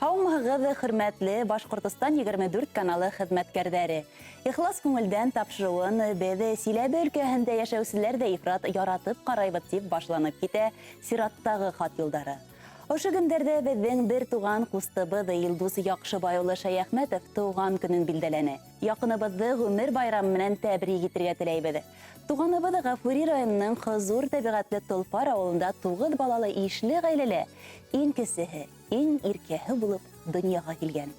Һаумыһығыҙ, хөрмәтле Башҡортостан 24 каналы хеҙмәткәрҙәре. Ихлас күңелдән тапшырыуын беҙ Силәбе өлкәһендә йәшәүселәр ҙә ифрат яратып ҡарайбыҙ тип башланып китә сираттағы хат юлдары. Ошо көндәрҙә беҙҙең бер туған ҡустыбыҙ Илдус Яҡшыбай улы Шәйәхмәтов тыуған көнөн билдәләне. Яҡыныбыҙҙы ғүмер байрамы менән тәбрик итергә теләйбеҙ. Туғаныбыҙ Ғафури районының Хызур тәбиғәтле Толпар ауылында 9 балалы ишле ғаиләлә иң кесеһе, иң иркәһе булып донъяға килгән.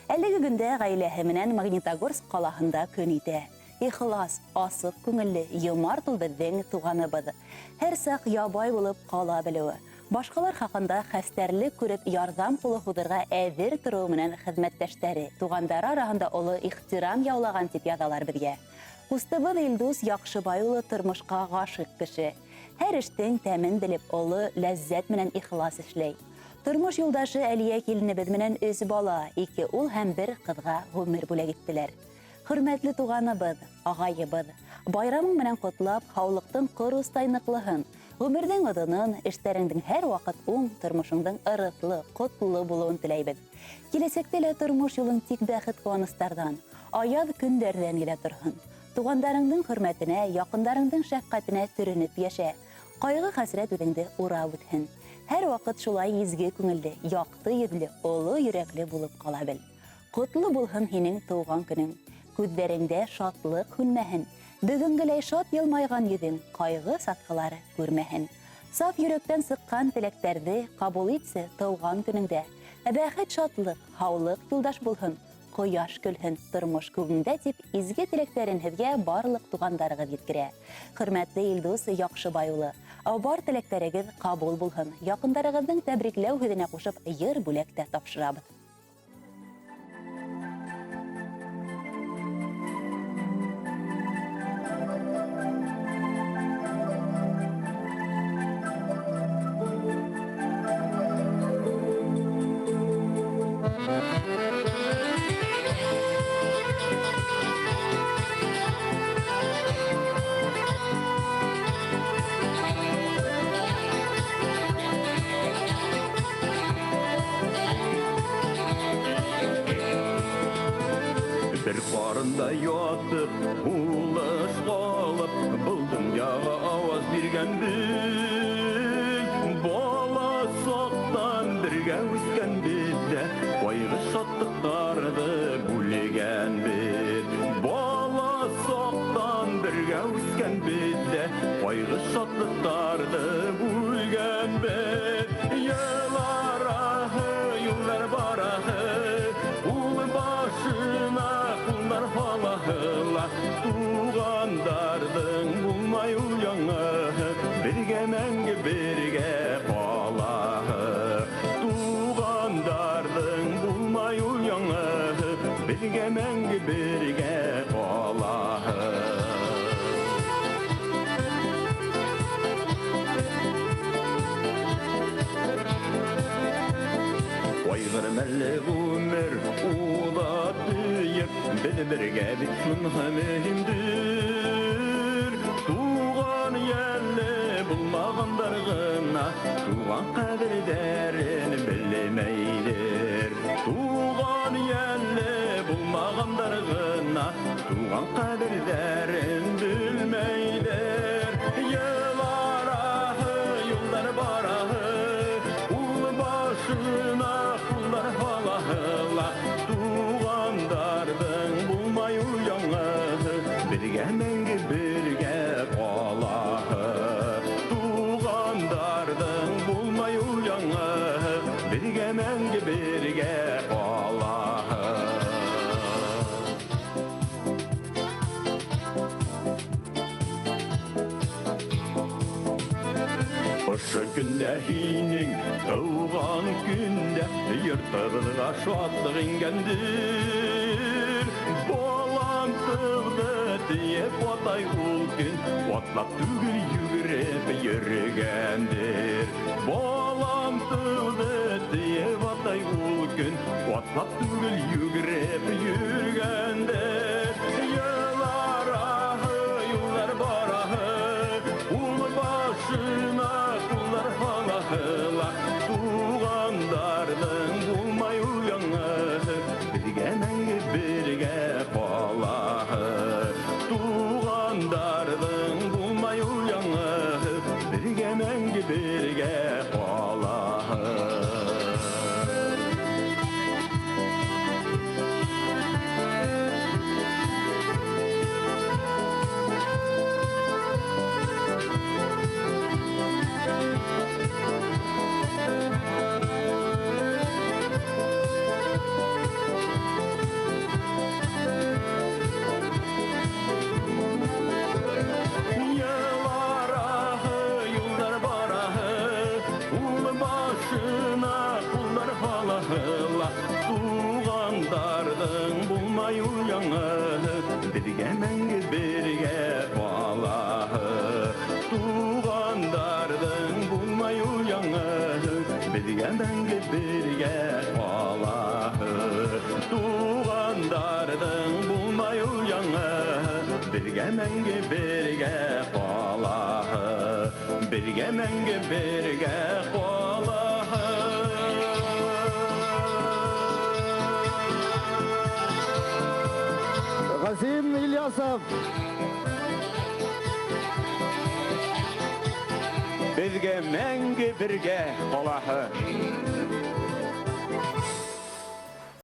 Әлеге көндә ғаиләһе менән Магнитогорск ҡалаһында көн итә. Ихлас, асыҡ күңелле, йомарт ул беҙҙең туғаныбыҙ. Һәр саҡ ябай булып ҡала белеүе. Башҡалар хаҡында хәстәрлек күреп ярҙам ҡулы һуҙырға әҙер тороуы менән хеҙмәттәштәре, туғандары араһында оло ихтирам яулаған тип яҙалар беҙгә. Ҡустыбыҙ Илдус Яҡшыбай улы тормошҡа ғашиҡ кеше. Һәр эштең тәмен белеп, оло ләззәт менән ихлас эшләй. Тормош юлдашы Әлиә киленебеҙ менән 3 бала, 2 ул һәм 1 ҡыҙға ғүмер бүләк иттеләр. Хөрмәтле туғаныбыҙ, ағайыбыҙ, байрамың менән ҡотлап, һаулыҡтың ҡоростайныҡлыһын, ғүмерҙең оҙонон, эштәреңдең һәр ваҡыт уң, тормошоңдың ырыҫлы, ҡотло булыуын теләйбеҙ. Киләсәктә лә тормош юлың тик бәхет-ҡыуаныстарҙан, аяҙ көндәрҙән генә торһон. Туғандарыңдың хөрмәтенә, яҡындарыңдың шәфҡәтенә төрөнөп йәшә. Ҡайғы-хәсрәт үҙеңде урап үтһен. Һәр ваҡыт шулай изге күңелле, яҡты йөҙлө, оло йөрәкле булып ҡала бел. Ҡотло булһын һинең тыуған көнөң. Күҙҙәреңдә шатлыҡ һүнмәһен. Бөгөнгеләй шат йылмайған йөҙөң, ҡайғы сатҡылары күрмәһен. Саф йөрәктән сыҡҡан теләктәрҙе ҡабул итсе тыуған көнөңдә. Бәхет, шатлыҡ, һаулыҡ юлдаш булһын. Ҡояш көлһөн тормош күгендә тип изге теләктәрен һеҙгә барлыҡ туғандарығыҙ еткерә. Хөрмәтле Илдус Яҡшыбай улы, бар теләктәрегеҙ ҡабул булһын. Яҡындарығыҙҙың тәбрикләү һүҙенә ҡушып, йыр бүләк тә тапшырабыҙ. Bir qarında yatıb, ulaş qalıb, бұл dünyağa avaz bergen biz. Bala saqdan birgə üskən bizdə, qayğı şadlıqlardı bülegen biz. Bala saqdan birgə üskən bizdə, qayğı şadlıqlardı bülegen biz. Yıllar ahı, yıllar barahı, ul başına kullar halahıla, tuğandardın bulmay uyanı, birge menge birge qalahı. Tuğandardın bulmay uyanı, birge menge birge qalahı. Qayğır məlli ғүмір ұлатыйып, бір-бірге бітсін həməhimdir. Туған елі бұлмағандарғына, туған қәдірдерін білмейдер. Туған елі бұлмағандарғына, туған қәдірдерін білмейдер. Yıllar ahı, yollar barahı, ul başına kullar halahıla, tuğandardın bulmay uyanı, birge menge birge qalahı. Tuğandardın bulmay uyanı, birge menge birge qalahı. Ошо күндә һинең тыуған көндә йортығыҙға шатлыҡ ингәндер. Балам тыуҙы тиеп атай ул көн, атлап түгел йүгереп йөрөгәндер. Балам тыуҙы тиеп атай ул көн, атлап түгел йүгереп йөрөгәндер. Йыллар ahı, yıllar barahı, ул başına kullar halahıla, tuğandardın bulmay bulmay uyanı, bizge menge birge qalağı. Tuğandardın bulmay uyanı, bizge menge birge qalağı. Tuğandardın bulmay uyanı, bizge menge birge qalağı. Bizge menge birge qalağı. Qasim İlyasov. Bizge menge birge qalağı.